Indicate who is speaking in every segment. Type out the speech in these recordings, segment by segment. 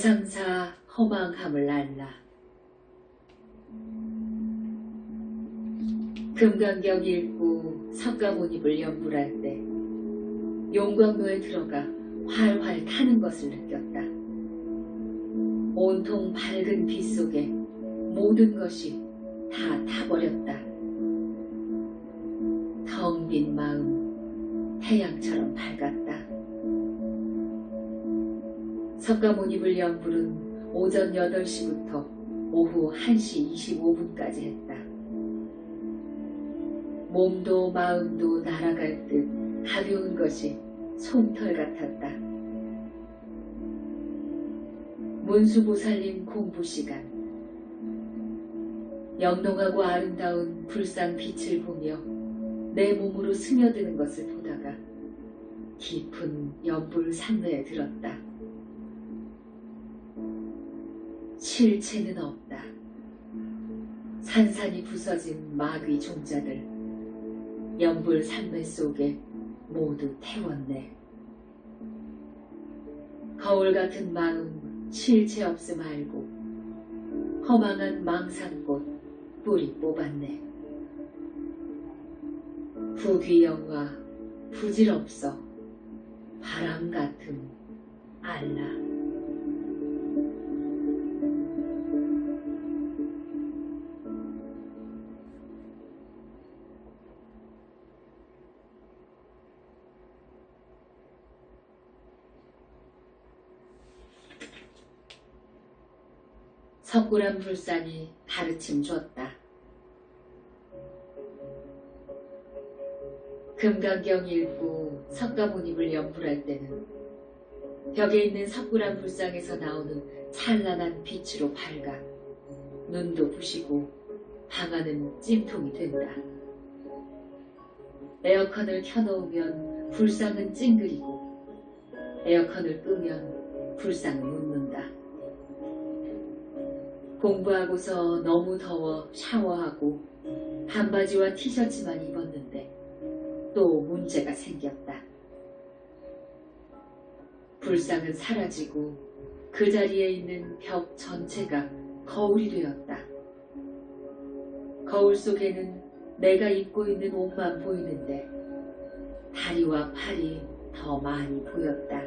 Speaker 1: 대상사 허망함을 알라. 금강경 읽고 석가모니를 연불할 때 용광로에 들어가 활활 타는 것을 느꼈다. 온통 밝은 빛 속에 모든 것이 다 타버렸다. 텅 빈 마음 태양처럼 밝았다. 석가모니를 연불은 오전 8시부터 오후 1시 25분까지 했다. 몸도 마음도 날아갈 듯 가벼운 것이 솜털 같았다. 문수보살님 공부 시간. 영롱하고 아름다운 불상 빛을 보며 내 몸으로 스며드는 것을 보다가 깊은 연불 산매에 들었다. 실체는 없다. 산산이 부서진 마귀 종자들 연불 산매 속에 모두 태웠네. 거울 같은 마음 실체 없음 알고 허망한 망상꽃 뿌리 뽑았네. 부귀영화 부질없어 바람 같음 알라. 석굴암 불상이 가르침 줬다. 금강경 읽고 석가모니를 연불할 때는 벽에 있는 석굴암 불상에서 나오는 찬란한 빛으로 밝아 눈도 부시고 방 안은 찜통이 된다. 에어컨을 켜놓으면 불상은 찡그리고 에어컨을 끄면 불상은 웃는다. 공부하고서 너무 더워 샤워하고 반바지와 티셔츠만 입었는데 또 문제가 생겼다. 불상은 사라지고 그 자리에 있는 벽 전체가 거울이 되었다. 거울 속에는 내가 입고 있는 옷만 보이는데 다리와 팔이 더 많이 보였다.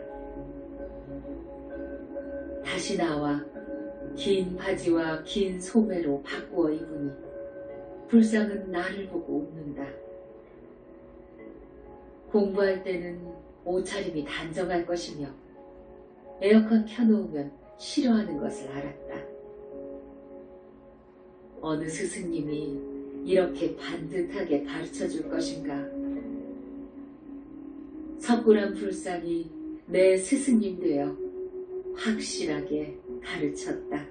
Speaker 1: 다시 나와 긴 바지와 긴 소매로 바꾸어 입으니 불상은 나를 보고 웃는다. 공부할 때는 옷차림이 단정할 것이며 에어컨 켜놓으면 싫어하는 것을 알았다. 어느 스승님이 이렇게 반듯하게 가르쳐줄 것인가. 석굴암 불상이 내 스승님 되어 확실하게 가르쳤다.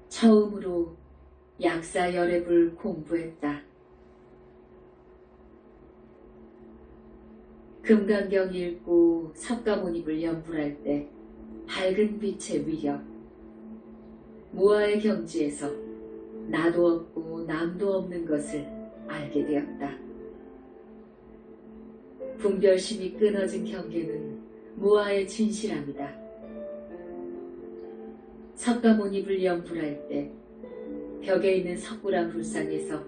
Speaker 1: 처음으로 약사열애불 공부했다. 금강경 읽고 석가모니를 연불할 때 밝은 빛의 위력, 무아의 경지에서 나도 없고 남도 없는 것을 알게 되었다. 분별심이 끊어진 경계는 무아의 진실함이다. 석가모니를 연불할 때 벽에 있는 석굴암 불상에서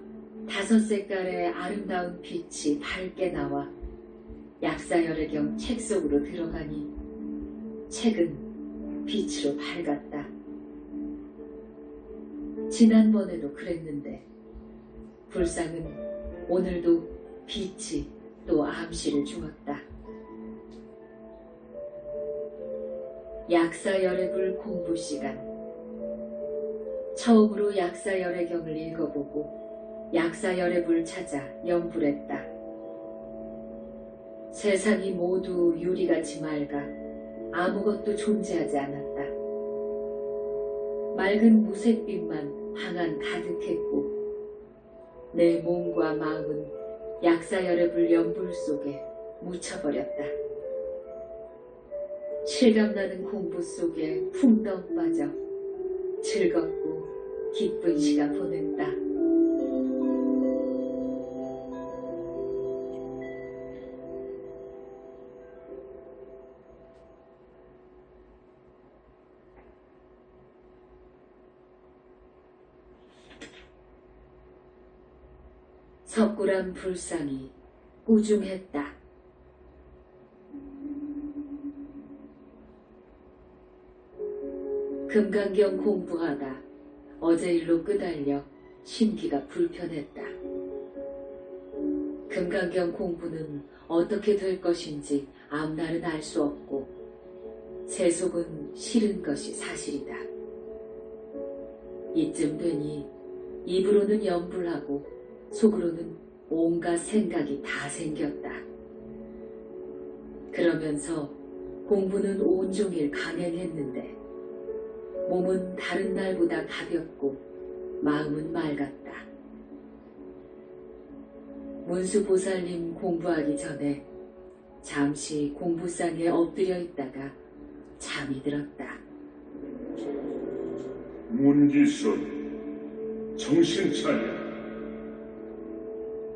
Speaker 1: 5색깔의 아름다운 빛이 밝게 나와 약사열애경 책 속으로 들어가니 책은 빛으로 밝았다. 지난번에도 그랬는데 불상은 오늘도 빛이 또 암시를 주었다. 약사열애불 공부 시간. 처음으로 약사열애경을 읽어보고 약사열애불 찾아 연불했다. 세상이 모두 유리같이 맑아 아무것도 존재하지 않았다. 맑은 무색빛만 방 안 가득했고 내 몸과 마음은 약사열애불 연불 속에 묻혀버렸다. 실감나는 공부 속에 풍덩 빠져 즐겁고 기쁜 시간 보냈다. 석굴암 불상이 꾸중했다. 금강경 공부하다 어제 일로 끄달려 심기가 불편했다. 금강경 공부는 어떻게 될 것인지 앞날은 알 수 없고 세속은 싫은 것이 사실이다. 이쯤 되니 입으로는 염불하고 속으로는 온갖 생각이 다 생겼다. 그러면서 공부는 온종일 강행했는데 몸은 다른 날보다 가볍고 마음은 맑았다. 문수보살님 공부하기 전에 잠시 공부상에 엎드려 있다가 잠이 들었다.
Speaker 2: 문기순, 정신 차려.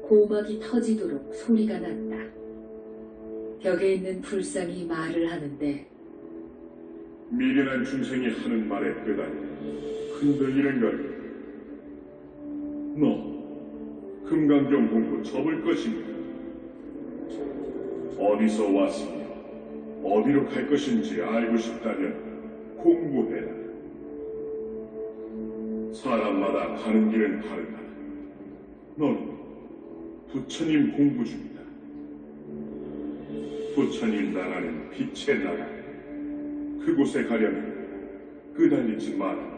Speaker 1: 고막이 터지도록 소리가 났다. 벽에 있는 불상이 말을 하는데
Speaker 2: 미련한 중생이 하는 말에 끄달려 흔들리는 거야. 너 금강경 공부 접을 것인가? 어디서 왔으며 어디로 갈 것인지 알고 싶다면 공부해라. 사람마다 가는 길은 다르다. 넌 부처님 공부 중이다. 부처님 나라는 빛의 나라. 그곳에 가려면 끄달리지 마라.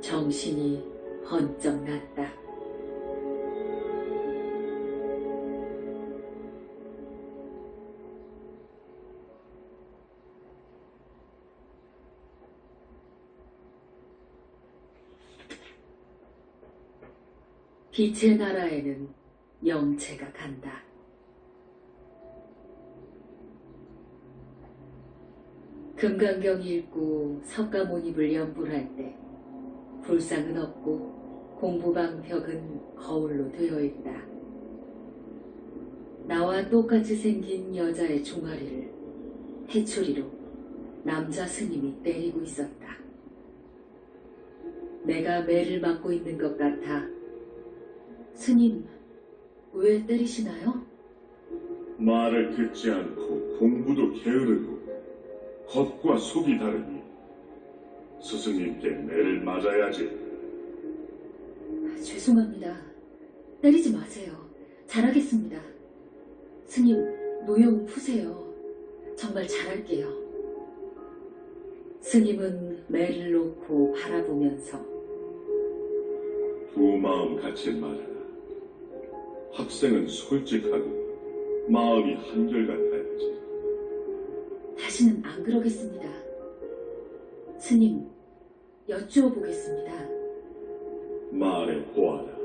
Speaker 1: 정신이 번쩍 났다. 빛의 나라에는 영체가 간다. 금강경 읽고 석가모니불 연불할 때 불상은 없고 공부방 벽은 거울로 되어 있다. 나와 똑같이 생긴 여자의 종아리를 해초리로 남자 스님이 때리고 있었다. 내가 매를 맞고 있는 것 같아 스님, 왜 때리시나요?
Speaker 2: 말을 듣지 않고 공부도 게으르고 겉과 속이 다르니 스승님께 매를 맞아야지.
Speaker 1: 죄송합니다. 때리지 마세요. 잘하겠습니다. 스님, 노여움 푸세요. 정말 잘할게요. 스님은 매를 놓고 바라보면서
Speaker 2: 두 마음 같이 말하라. 학생은 솔직하고 마음이 한결같아야지.
Speaker 1: 다시는 안 그러겠습니다. 스님, 여쭈어 보겠습니다.
Speaker 2: 말해 보아라.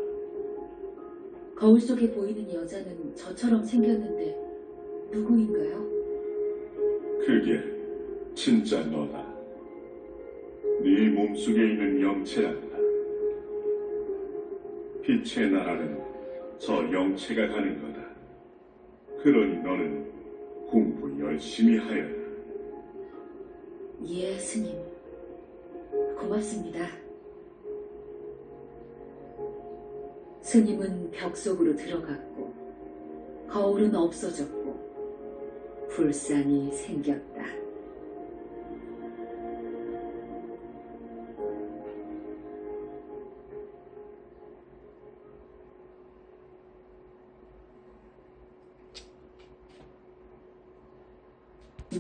Speaker 1: 거울 속에 보이는 여자는 저처럼 생겼는데 누구인가요?
Speaker 2: 그게 진짜 너다. 네 몸속에 있는 영체란다. 빛의 나라는 저 영체가 가는 거다. 그러니 너는 공부 열심히 하여라.
Speaker 1: 예, 스님. 고맙습니다. 스님은 벽 속으로 들어갔고 거울은 없어졌고 불상이 생겼다.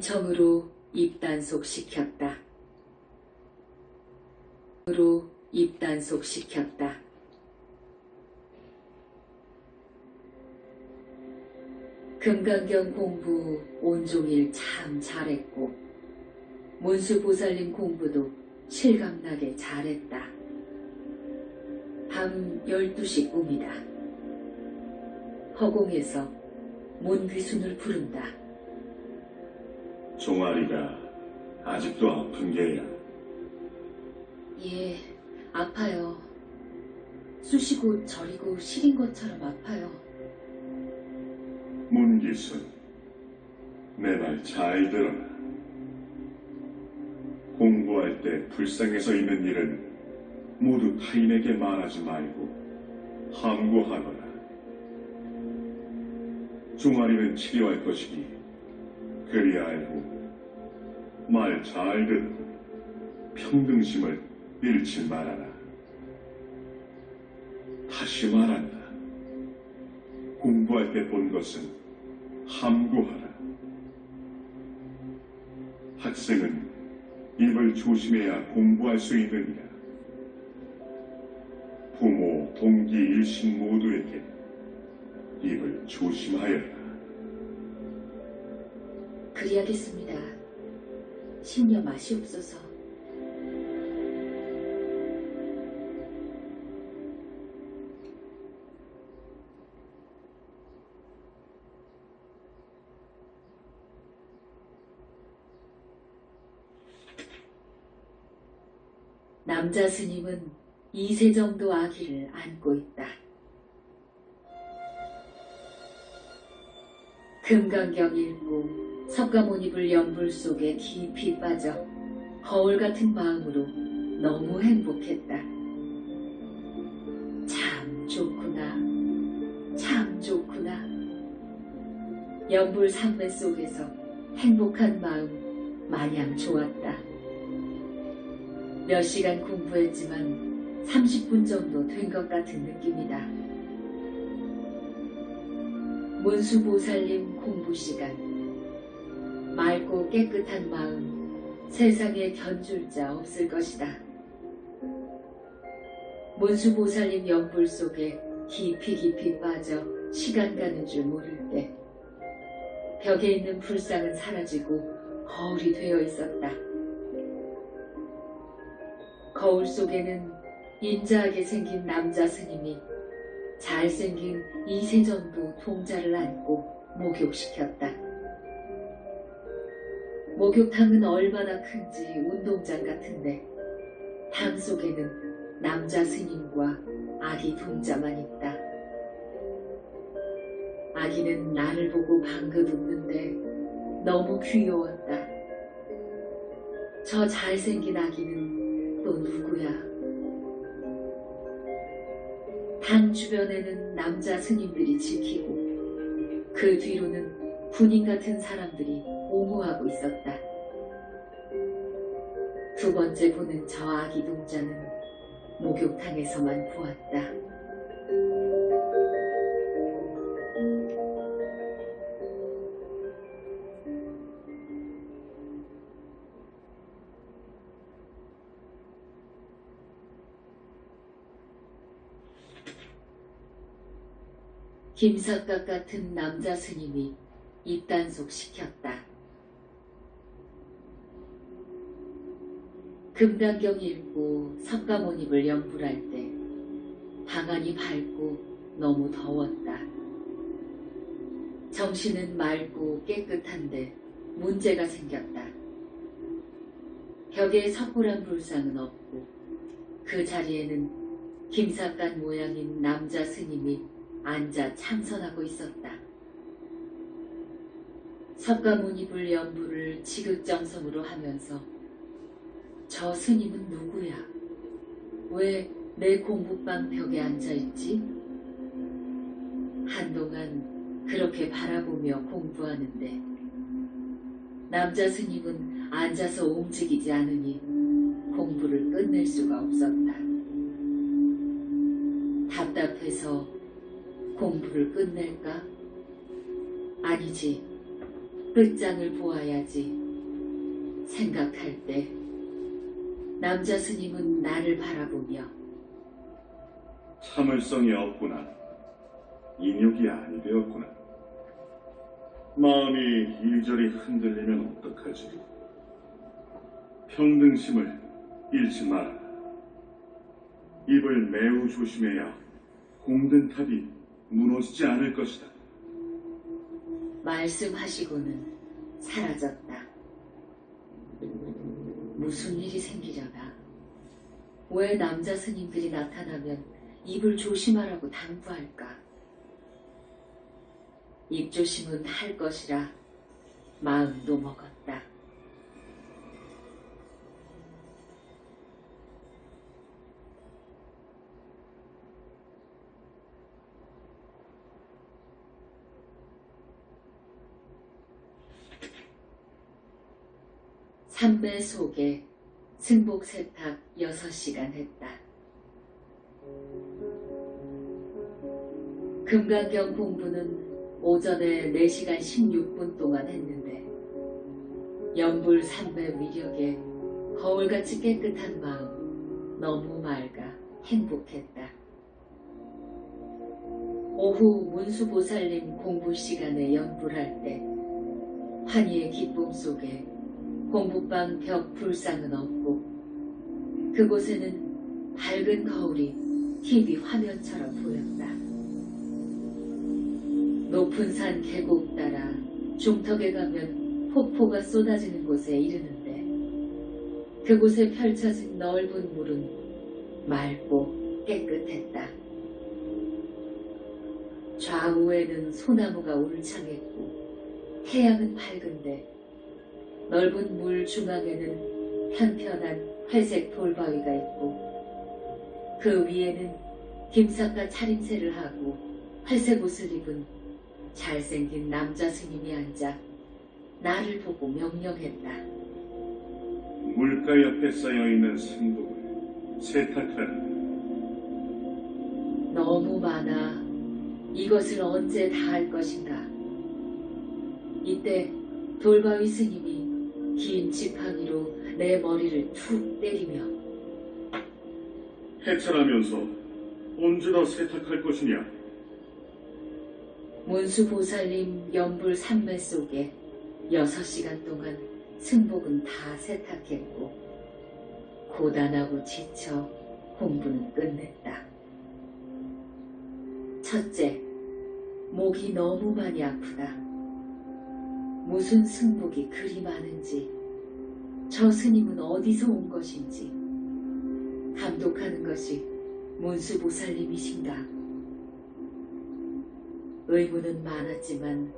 Speaker 1: 정으로 입단속 시켰다. 으로 입단속 시켰다. 금강경 공부 온종일 참 잘했고 문수보살님 공부도 실감나게 잘했다. 밤 12시 꿈이다. 허공에서 문귀순을 부른다.
Speaker 2: 종아리가 아직도 아픈 게야.
Speaker 1: 예, 아파요. 쑤시고 저리고 시린 것처럼 아파요.
Speaker 2: 문기순, 내 말 잘 들어라. 공부할 때 불쌍해서 있는 일은 모두 타인에게 말하지 말고 함구하거라. 종아리는 치료할 것이니 그리 알고 말 잘 듣고 평등심을 잃지 말아라. 다시 말한다. 공부할 때 본 것은 함구하라. 학생은 입을 조심해야 공부할 수 있느니라. 부모, 동기, 일신 모두에게 입을 조심하여라.
Speaker 1: 그리하겠습니다. 심려 마시옵소서. 남자 스님은 2세 정도 아기를 안고 있다. 금강경 읽고 석가모니불 연불 속에 깊이 빠져 거울 같은 마음으로 너무 행복했다. 참 좋구나. 참 좋구나. 연불 삼매 속에서 행복한 마음 마냥 좋았다. 몇 시간 공부했지만 30분 정도 된 것 같은 느낌이다. 문수보살님 공부 시간. 맑고 깨끗한 마음, 세상에 견줄 자 없을 것이다. 문수보살님 연불 속에 깊이 빠져 시간 가는 줄 모를 때 벽에 있는 불상은 사라지고 거울이 되어 있었다. 거울 속에는 인자하게 생긴 남자 스님이 잘생긴 2세 정도 동자를 안고 목욕시켰다. 목욕탕은 얼마나 큰지 운동장 같은데 탕 속에는 남자 스님과 아기 동자만 있다. 아기는 나를 보고 방긋 웃는데 너무 귀여웠다. 저 잘생긴 아기는 또 누구야? 당 주변에는 남자 스님들이 지키고 그 뒤로는 군인 같은 사람들이 옹호하고 있었다. 두 번째 보는 저 아기 동자는 목욕탕에서만 보았다. 김삿갓 같은 남자 스님이 입단속 시켰다. 금강경 읽고 석가모니불 연불할 때 방안이 밝고 너무 더웠다. 정신은 맑고 깨끗한데 문제가 생겼다. 벽에 석굴한 불상은 없고 그 자리에는 김삿갓 모양인 남자 스님이 앉아 참선하고 있었다. 석가모니불 연불을 지극정성으로 하면서 저 스님은 누구야? 왜 내 공부방 벽에 앉아있지? 한동안 그렇게 바라보며 공부하는데 남자 스님은 앉아서 움직이지 않으니 공부를 끝낼 수가 없었다. 답답해서 공부를 끝낼까? 아니지. 끝장을 보아야지. 생각할 때 남자 스님은 나를 바라보며
Speaker 2: 참을성이 없구나. 인욕이 아니 되었구나. 마음이 이리저리 흔들리면 어떡하지? 평등심을 잃지 마라. 입을 매우 조심해야 공든탑이 무너지지 않을 것이다.
Speaker 1: 말씀하시고는 사라졌다. 무슨 일이 생기려나? 왜 남자 스님들이 나타나면 입을 조심하라고 당부할까? 입조심은 할 것이라 마음도 먹었다. 삼배 속에 승복 세탁 6시간 했다. 금강경 공부는 오전에 4시간 16분 동안 했는데 연불 삼배 위력에 거울같이 깨끗한 마음 너무 맑아 행복했다. 오후 문수보살님 공부 시간에 연불할 때 환희의 기쁨 속에 공부방 벽 불상은 없고 그곳에는 밝은 거울이 TV 화면처럼 보였다. 높은 산 계곡 따라 중턱에 가면 폭포가 쏟아지는 곳에 이르는데 그곳에 펼쳐진 넓은 물은 맑고 깨끗했다. 좌우에는 소나무가 울창했고 태양은 밝은데 넓은 물 중앙에는 편편한 회색 돌바위가 있고 그 위에는 김삿갓 차림새를 하고 회색 옷을 입은 잘생긴 남자 스님이 앉아 나를 보고 명령했다.
Speaker 2: 물가 옆에 쌓여있는 승복을 세탁하라.
Speaker 1: 너무 많아. 이것을 언제 다 할 것인가. 이때 돌바위 스님이 긴 지팡이로 내 머리를 툭 때리며
Speaker 2: 해찰하면서 언제 다 세탁할 것이냐?
Speaker 1: 문수보살님 연불 삼매 속에 6시간 동안 승복은 다 세탁했고 고단하고 지쳐 공부는 끝냈다. 첫째, 목이 너무 많이 아프다. 무슨 승복이 그리 많은지, 저 스님은 어디서 온 것인지, 감독하는 것이 문수보살님이신가? 의문은 많았지만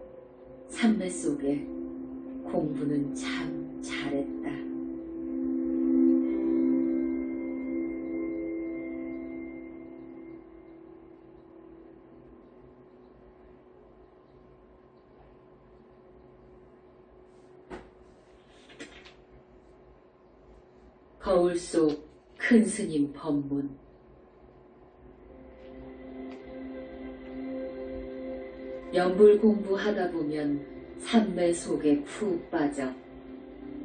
Speaker 1: 삼매 속에 공부는 참 잘했다. 거울 속 큰 스님 법문. 연불 공부하다 보면 삼매 속에 푹 빠져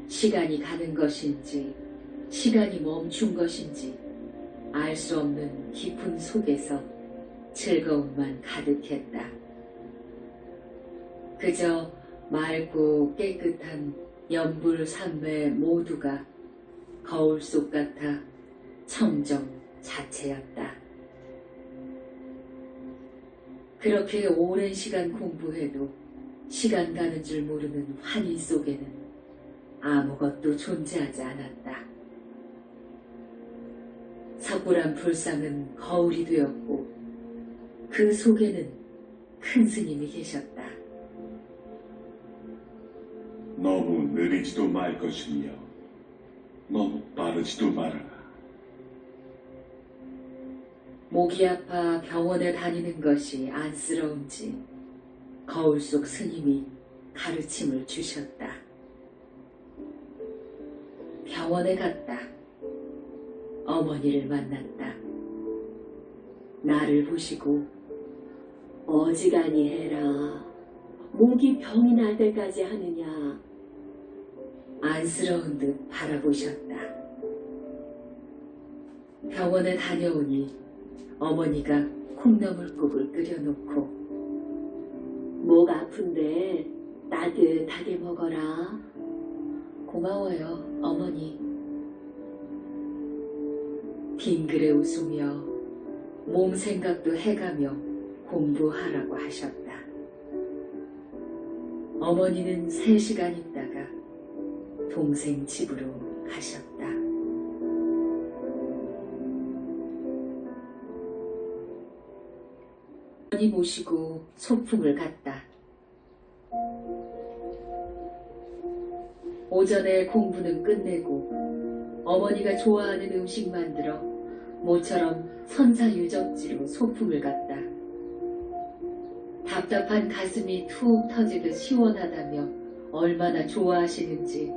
Speaker 1: 시간이 가는 것인지 시간이 멈춘 것인지 알 수 없는 깊은 속에서 즐거움만 가득했다. 그저 맑고 깨끗한 연불 삼매 모두가 거울 속 같아 청정 자체였다. 그렇게 오랜 시간 공부해도 시간 가는 줄 모르는 환희 속에는 아무것도 존재하지 않았다. 석굴암 불상은 거울이 되었고 그 속에는 큰 스님이 계셨다.
Speaker 2: 너무 느리지도 말 것이며 너무 빠르지도 말아라.
Speaker 1: 목이 아파 병원에 다니는 것이 안쓰러운지 거울 속 스님이 가르침을 주셨다. 병원에 갔다. 어머니를 만났다. 나를 보시고 어지간히 해라. 목이 병이 날 때까지 하느냐. 안쓰러운 듯 바라보셨다. 병원에 다녀오니 어머니가 콩나물국을 끓여놓고 목 아픈데 따뜻하게 먹어라. 고마워요, 어머니. 빙그레 웃으며 몸 생각도 해가며 공부하라고 하셨다. 어머니는 3시간 있다가 동생 집으로 하셨다. 어머니 모시고 소풍을 갔다. 오전에 공부는 끝내고 어머니가 좋아하는 음식 만들어 모처럼 선사유적지로 소풍을 갔다. 답답한 가슴이 툭 터지듯 시원하다며 얼마나 좋아하시는지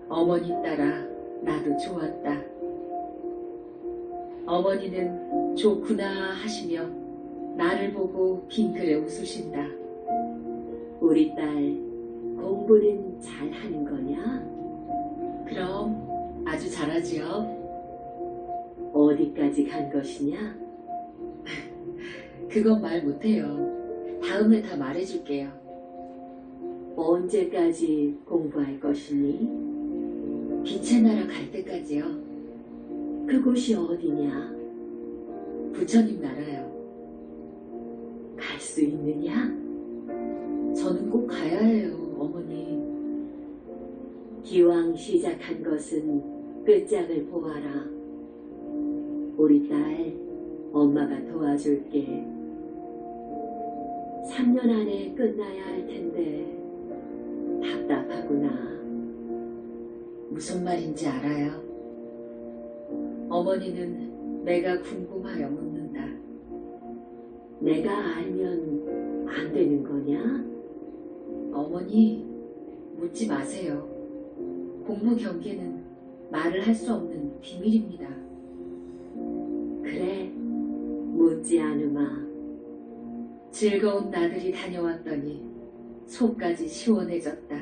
Speaker 1: 어머니 따라 나도 좋았다. 어머니는 좋구나 하시며 나를 보고 빙그레 웃으신다.
Speaker 3: 우리 딸 공부는 잘하는 거냐?
Speaker 1: 그럼 아주 잘하지요.
Speaker 3: 어디까지 간 것이냐?
Speaker 1: 그건 말 못해요. 다음에 다 말해줄게요.
Speaker 3: 언제까지 공부할 것이니?
Speaker 1: 빛의 나라 갈 때까지요.
Speaker 3: 그곳이 어디냐?
Speaker 1: 부처님 나라요.
Speaker 3: 갈 수 있느냐?
Speaker 1: 저는 꼭 가야 해요, 어머니.
Speaker 3: 기왕 시작한 것은 끝장을 보아라. 우리 딸, 엄마가 도와줄게. 3년 안에 끝나야 할 텐데 답답하구나.
Speaker 1: 무슨 말인지 알아요? 어머니는 내가 궁금하여 묻는다.
Speaker 3: 내가 알면 안 되는 거냐?
Speaker 1: 어머니, 묻지 마세요. 공부 경계는 말을 할 수 없는 비밀입니다.
Speaker 3: 그래, 묻지 않으마.
Speaker 1: 즐거운 나들이 다녀왔더니 속까지 시원해졌다.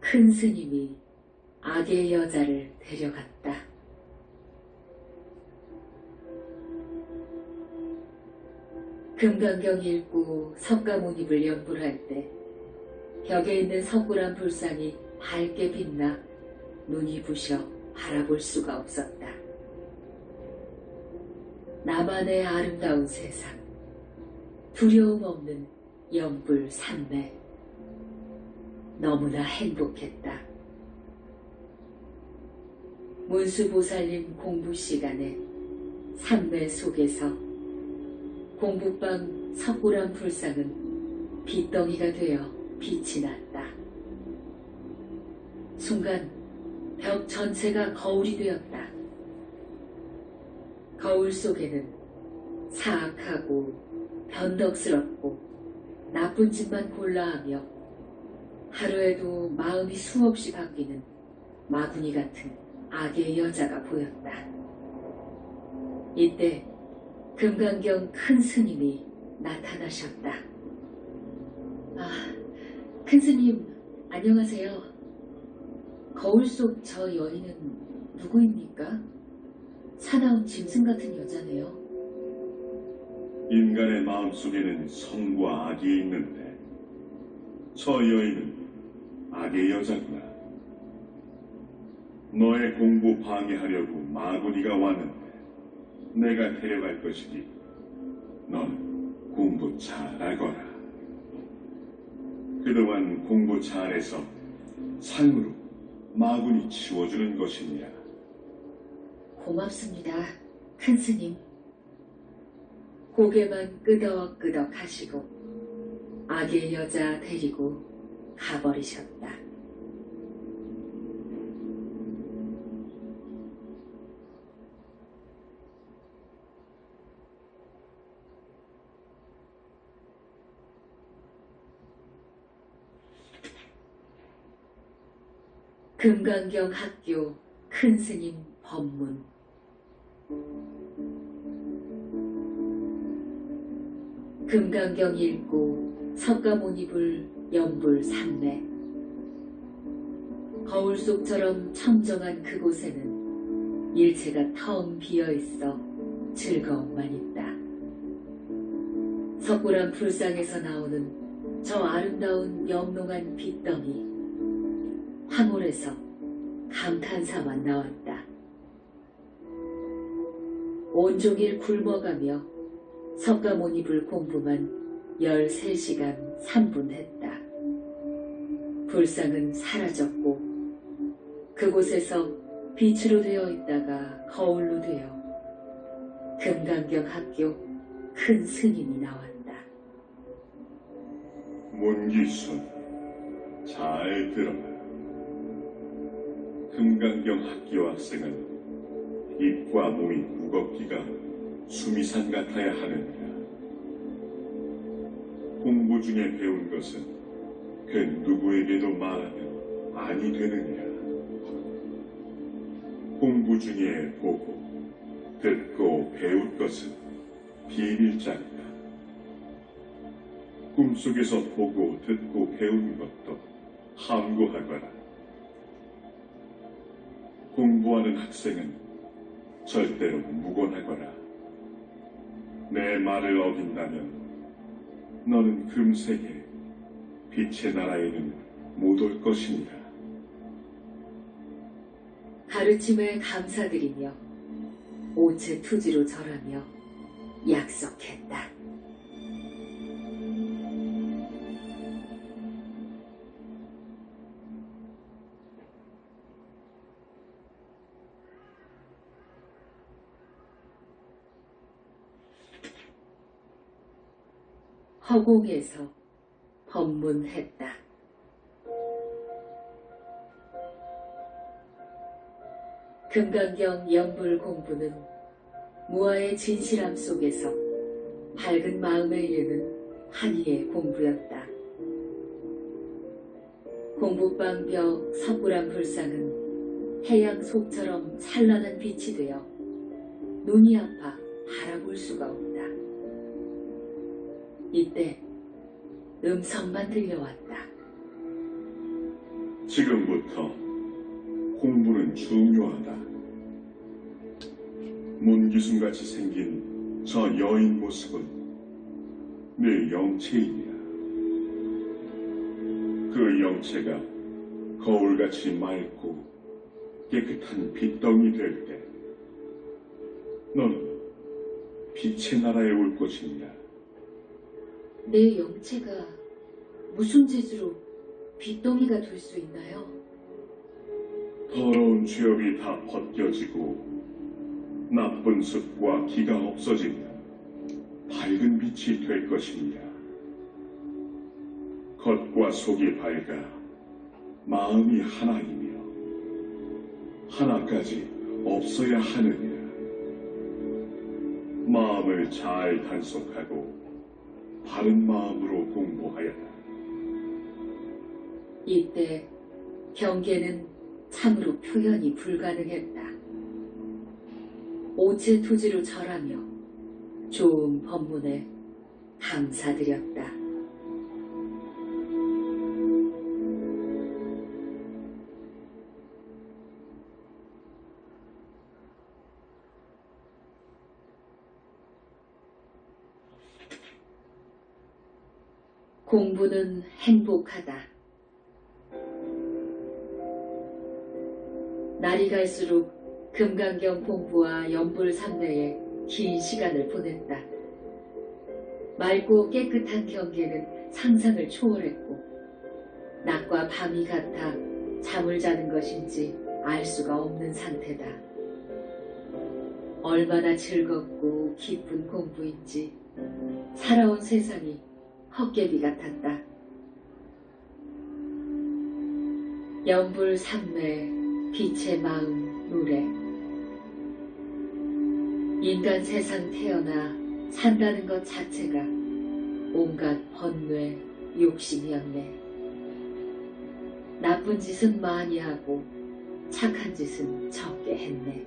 Speaker 1: 큰 스님이 악의 여자를 데려갔다. 금강경 읽고 석가모니불 연불 할 때 벽에 있는 석굴암 불상이 밝게 빛나 눈이 부셔 바라볼 수가 없었다. 나만의 아름다운 세상, 두려움 없는 연불 삼매. 너무나 행복했다. 문수보살님 공부 시간에 삼매 속에서 공부방 석굴암 불상은 빛덩이가 되어 빛이 났다. 순간 벽 전체가 거울이 되었다. 거울 속에는 사악하고 변덕스럽고 나쁜 짓만 골라하며 하루에도 마음이 수없이 바뀌는 마구니 같은 악의 여자가 보였다. 이때 금강경 큰 스님이 나타나셨다. 아, 큰 스님, 안녕하세요. 거울 속 저 여인은 누구입니까? 사나운 짐승 같은 여자네요.
Speaker 2: 인간의 마음속에는 선과 악이 있는데 저 여인은 악의 여자구나. 너의 공부 방해하려고 마구니가 왔는데 내가 데려갈 것이니 너는 공부 잘하거라. 그동안 공부 잘해서 상으로 마구니 치워주는 것이니라.
Speaker 1: 고맙습니다, 큰 스님. 고개만 끄덕끄덕 하시고 악의 여자 데리고 가버리셨다. 금강경 학교 큰 스님 법문. 금강경 읽고 석가모니불 연불 삼매. 거울 속처럼 청정한 그곳에는 일체가 텅 비어있어 즐거움만 있다. 석굴암 불상에서 나오는 저 아름다운 영롱한 빛덩이. 황홀해서 감탄사만 나왔다. 온종일 굶어가며 석가모니 불 공부만 13시간 3분 했다. 불상은 사라졌고 그곳에서 빛으로 되어 있다가 거울로 되어 금강경 학교 큰 스님이 나왔다.
Speaker 2: 문기순, 잘 들어라. 금강경 학교 학생은 입과 몸이 무겁기가 수미산 같아야 하느니라. 공부 중에 배운 것은 그 누구에게도 말하면 아니 되느니라. 공부 중에 보고 듣고 배울 것은 비밀장이다. 꿈속에서 보고 듣고 배우는 것도 함구하거라. 공부하는 학생은 절대로 무곤하거라. 내 말을 어긴다면 너는 금세게 빛의 나라에는 못 올 것이니라.
Speaker 1: 가르침에 감사드리며 오체 투지로 절하며 약속했다. 허공에서 법문했다. 금강경 연불 공부는 무아의 진실함 속에서 밝은 마음에 이르는 한이의 공부였다. 공부방 벽 석굴암 불상은 태양 속처럼 찬란한 빛이 되어 눈이 아파 바라볼 수가 없다. 이때 음성만 들려왔다.
Speaker 2: 지금부터 공부는 중요하다. 문기순같이 생긴 저 여인 모습은 내 영체이니라. 그 영체가 거울같이 맑고 깨끗한 빛덩이 될 때 너는 빛의 나라에 올 것이니라.
Speaker 1: 내 영체가 무슨 재주로 빛덩이가 될 수 있나요?
Speaker 2: 더러운 죄업이 다 벗겨지고 나쁜 습과 기가 없어지면 밝은 빛이 될 것이니라. 겉과 속이 밝아 마음이 하나이며 하나까지 없어야 하느니라. 마음을 잘 단속하고 바른 마음으로 공부하여라.
Speaker 1: 이때 경계는 참으로 표현이 불가능했다. 오체투지로 절하며 좋은 법문에 감사드렸다. 공부는 행복하다. 날이 갈수록 금강경 공부와 연불 삼내에 긴 시간을 보냈다. 맑고 깨끗한 경계는 상상을 초월했고 낮과 밤이 같아 잠을 자는 것인지 알 수가 없는 상태다. 얼마나 즐겁고 기쁜 공부인지 살아온 세상이 헛개비 같았다. 연불 삼매 빛의 마음 노래. 인간 세상 태어나 산다는 것 자체가 온갖 번뇌, 욕심이었네. 나쁜 짓은 많이 하고 착한 짓은 적게 했네.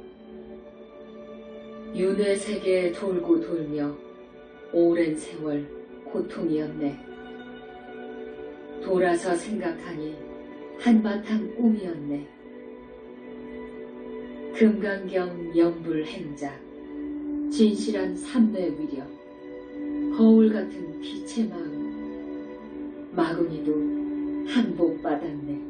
Speaker 1: 윤회 세계에 돌고 돌며 오랜 세월 고통이었네. 돌아서 생각하니 한바탕 꿈이었네. 금강경 연불 행자, 진실한 삼뇌 위력, 거울 같은 빛의 마음, 마구니도 항복받았네.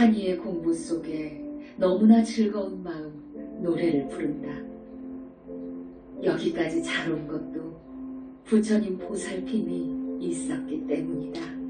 Speaker 1: 한이의 공부 속에 너무나 즐거운 마음 노래를 부른다. 여기까지 잘 온 것도 부처님 보살핌이 있었기 때문이다.